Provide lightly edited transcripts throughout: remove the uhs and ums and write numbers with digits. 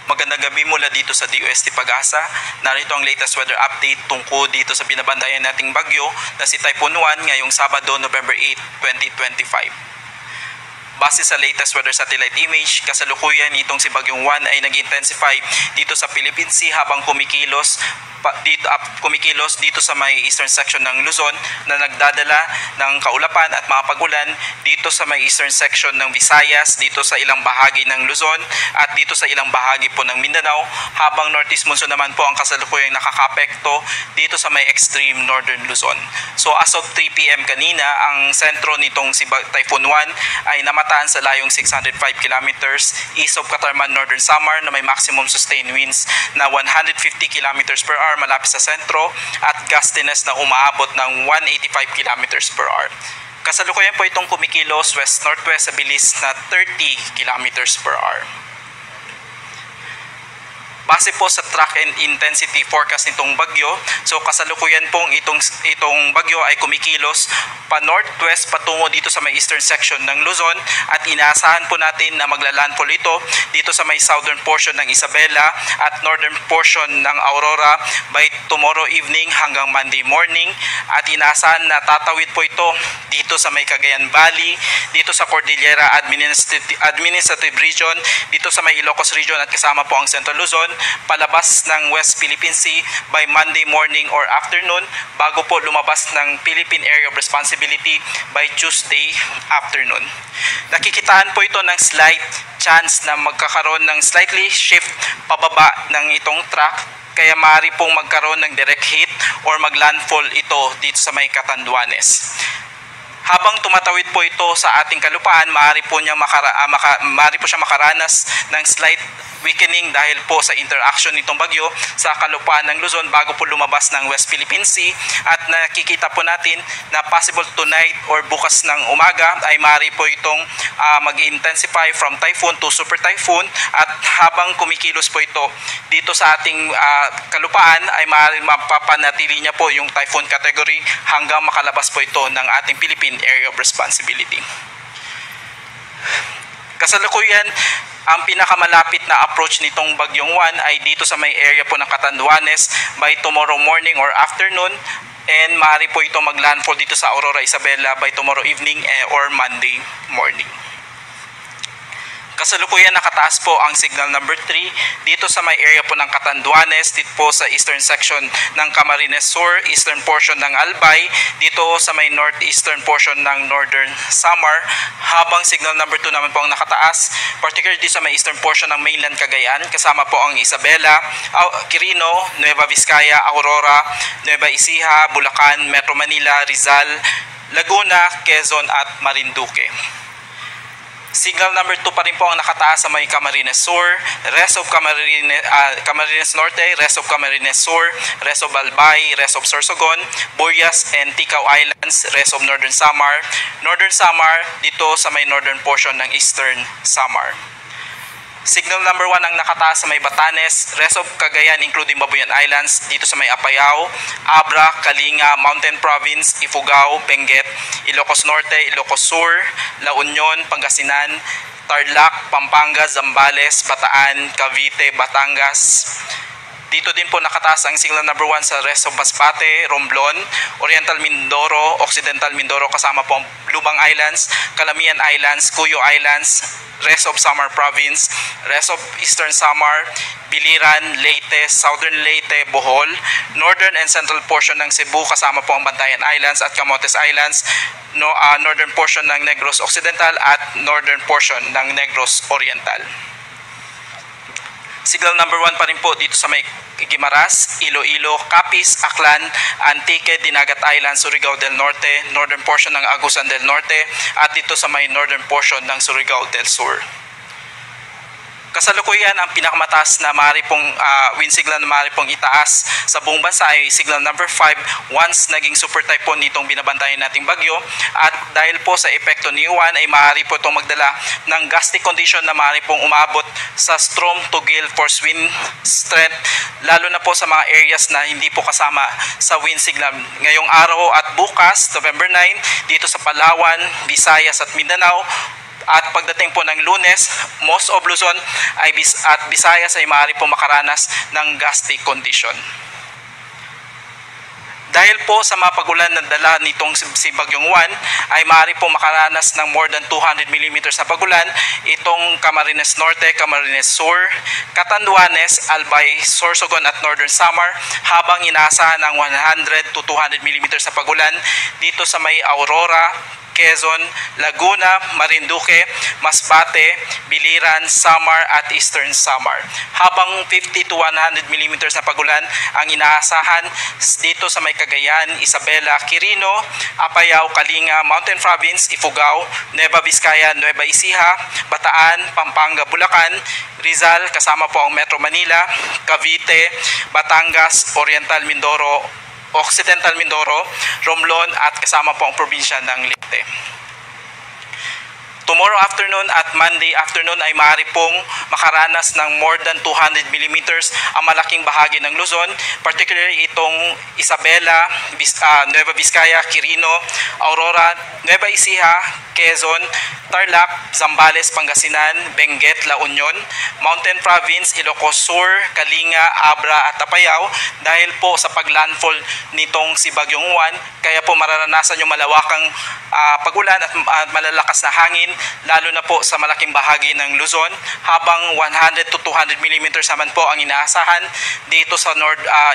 Magandang gabi mula dito sa DOST Pag-asa. Narito ang latest weather update tungkol dito sa binabantayan nating bagyo na si Typhoon Juan ngayong Sabado, November 8, 2025. Base sa latest weather satellite image, kasalukuyan itong si Bagyong Juan ay nag-intensify dito sa Philippine Sea habang kumikilos dito sa may eastern section ng Luzon na nagdadala ng kaulapan at mga pag-ulan dito sa may eastern section ng Visayas, dito sa ilang bahagi ng Luzon at dito sa ilang bahagi po ng Mindanao, habang northeast monsoon naman po ang kasalukuyang nakakapekto dito sa may extreme northern Luzon. So as of 3 PM kanina, ang sentro nitong si Typhoon Juan ay namataan sa layong 605 kilometers east of Catarman, Northern Samar na may maximum sustained winds na 150 kilometers per hour malapit sa sentro at gustiness na umaabot ng 185 kilometers per hour. Kasalukuyan po itong kumikilos west-northwest sa bilis na 30 kilometers per hour. Base po sa track and intensity forecast nitong bagyo, so kasalukuyan pong itong bagyo ay kumikilos pa northwest patungo dito sa may eastern section ng Luzon at inaasahan po natin na maglalandfall ito dito sa may southern portion ng Isabela at northern portion ng Aurora by tomorrow evening hanggang Monday morning, at inaasahan na tatawid po ito dito sa may Cagayan Valley, dito sa Cordillera Administrative Region, dito sa may Ilocos Region at kasama po ang Central Luzon, palabas ng West Philippine Sea by Monday morning or afternoon bago po lumabas ng Philippine Area of Responsibility by Tuesday afternoon. Nakikitaan po ito ng slight chance na magkakaroon ng slightly shift pababa ng itong track, kaya maaari pong magkaroon ng direct hit or maglandfall ito dito sa may Catanduanes. Habang tumatawid po ito sa ating kalupaan, maaari po siya makaranas ng slight weakening dahil po sa interaction nitong bagyo sa kalupaan ng Luzon bago po lumabas ng West Philippine Sea, at nakikita po natin na possible tonight or bukas ng umaga ay maaari po itong mag-intensify from typhoon to super typhoon, at habang kumikilos po ito dito sa ating kalupaan ay maaari mapapanatili niya po yung typhoon category hanggang makalabas po ito ng ating Philippine Area of Responsibility. Kasalukuyan, ang pinakamalapit na approach nitong Bagyong Juan ay dito sa may area po ng Catanduanes by tomorrow morning or afternoon, and maaari po ito maglandfall dito sa Aurora, Isabela by tomorrow evening or Monday morning. Kasalukuyan nakataas po ang signal number 3 dito sa may area po ng Catanduanes, dito po sa eastern section ng Camarines Sur, eastern portion ng Albay, dito sa may northeastern portion ng Northern Samar, habang signal number 2 naman po ang nakataas, particularly dito sa may eastern portion ng mainland Cagayan, kasama po ang Isabela, Quirino, Nueva Vizcaya, Aurora, Nueva Ecija, Bulacan, Metro Manila, Rizal, Laguna, Quezon at Marinduque. Signal number 2 pa rin po ang nakataas sa may Camarines Sur, rest of Camarines Norte, rest of Camarines Sur, rest of Albay, rest of Sorsogon, Burias and Ticao Islands, rest of Northern Samar, dito sa may northern portion ng Eastern Samar. Signal number 1 ang nakataas sa may Batanes, rest of Cagayan including Babuyan Islands, dito sa may Apayao, Abra, Kalinga, Mountain Province, Ifugao, Benguet, Ilocos Norte, Ilocos Sur, La Union, Pangasinan, Tarlac, Pampanga, Zambales, Bataan, Cavite, Batangas. Dito din po nakataas ang signal number 1 sa rest of Masbate, Romblon, Oriental Mindoro, Occidental Mindoro, kasama po ang Lubang Islands, Calamian Islands, Cuyo Islands, rest of Samar Province, rest of Eastern Samar, Biliran, Leyte, Southern Leyte, Bohol, northern and central portion ng Cebu, kasama po ang Bantayan Islands at Camotes Islands, northern portion ng Negros Occidental at northern portion ng Negros Oriental. Signal number 1 pa rin po dito sa may Guimaras, Iloilo, Capiz, Aklan, Antique, Dinagat Island, Surigao del Norte, northern portion ng Agusan del Norte, at dito sa may northern portion ng Surigao del Sur. Kasalukuyan, ang pinakamataas na maaari pong wind signal na maaari pong itaas sa buong bansa ay signal number 5 once naging super typhoon nitong binabantayan nating bagyo, at dahil po sa epekto ni Juan ay maaari po itong magdala ng gusty condition na maaari pong umabot sa storm to gale force wind strength, lalo na po sa mga areas na hindi po kasama sa wind signal. Ngayong araw at bukas, November 9, dito sa Palawan, Visayas at Mindanao, At pagdating po ng Lunes, most of Luzon at Visayas ay maaari po makaranas ng gusty condition. Dahil po sa mga pagulan na dala nitong si Bagyong Juan ay maaari po makaranas ng more than 200 mm na pagulan itong Camarines Norte, Camarines Sur, Catanduanes, Albay, Sorsogon at Northern Samar, habang inaasahan ang 100 to 200 mm na pagulan dito sa may Aurora, Quezon, Laguna, Marinduque, Masbate, Biliran, Samar at Eastern Samar. Habang 50 to 100 mm na pagulan ang inaasahan dito sa may Cagayan, Isabela, Quirino, Apayao, Kalinga, Mountain Province, Ifugao, Nueva Vizcaya, Nueva Ecija, Bataan, Pampanga, Bulacan, Rizal, kasama po ang Metro Manila, Cavite, Batangas, Oriental Mindoro, Occidental Mindoro, Romblon at kasama po ang probinsya ng Leyte. Tomorrow afternoon at Monday afternoon ay maaari pong makaranas ng more than 200 mm ang malaking bahagi ng Luzon, particularly itong Isabela, Nueva Vizcaya, Quirino, Aurora, Nueva Ecija, Quezon, Tarlac, Zambales, Pangasinan, Benguet, La Union, Mountain Province, Ilocos Sur, Kalinga, Abra at Apayao dahil po sa paglandfall nitong si Bagyong Juan, kaya po mararanasan yung malawakang pagulan at malalakas na hangin lalo na po sa malaking bahagi ng Luzon, habang 100 to 200 mm naman po ang inaasahan dito sa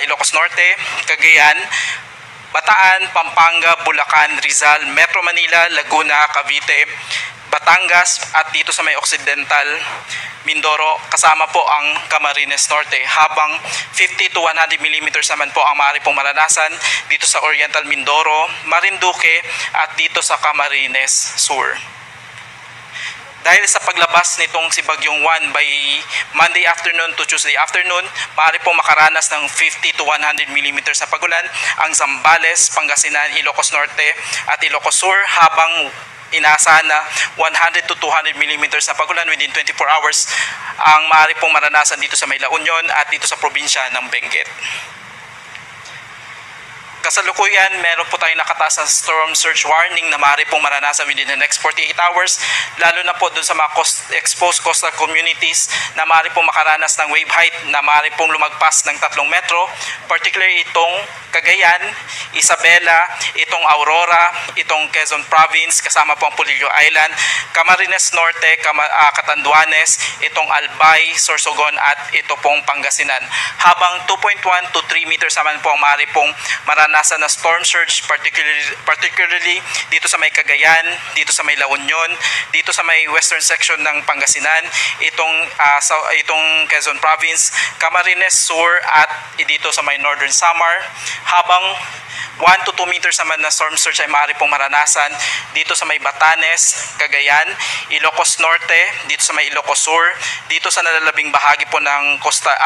Ilocos Norte, Cagayan, Bataan, Pampanga, Bulacan, Rizal, Metro Manila, Laguna, Cavite, Batangas at dito sa may Occidental Mindoro, kasama po ang Camarines Norte, habang 50 to 100 mm naman po ang maaari pong maranasan dito sa Oriental Mindoro, Marinduque at dito sa Camarines Sur. Dahil sa paglabas nitong si Bagyong Juan by Monday afternoon to Tuesday afternoon, maaari pong makaranas ng 50 to 100 mm na pagulan ang Zambales, Pangasinan, Ilocos Norte at Ilocos Sur, habang inaasahan na 100 to 200 mm na pagulan within 24 hours ang maaari pong maranasan dito sa may La Union at dito sa probinsya ng Benguet. Kasalukuyan, meron po tayong nakataas na storm surge warning na maaari pong maranasan within the next 48 hours, lalo na po dun sa mga exposed coastal communities na maaari pong makaranas ng wave height na maaari pong lumagpas ng 3 metro, particularly itong Cagayan, Isabela, itong Aurora, itong Quezon Province, kasama po ang Polillo Island, Camarines Norte, Catanduanes, itong Albay, Sorsogon at ito pong Pangasinan. Habang 2.1 to 3 meters naman po ang maaari pong maranasan na storm surge, particularly dito sa may Cagayan, dito sa may La Union, dito sa may western section ng Pangasinan, itong Quezon Province, Camarines Sur at dito sa may Northern Samar, habang 1 to 2 meters naman na storm surge ay maaari pong maranasan dito sa may Batanes, Cagayan, Ilocos Norte, dito sa may Ilocos Sur, dito sa nalalabing bahagi po ng coastal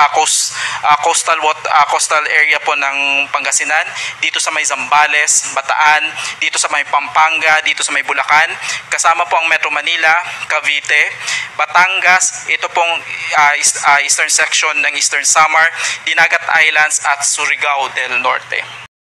area po ng Pangasinan, dito sa may Zambales, Bataan, dito sa may Pampanga, dito sa may Bulacan, kasama po ang Metro Manila, Cavite, Batangas, ito pong eastern section ng Eastern Samar, Dinagat Islands at Surigao del Norte.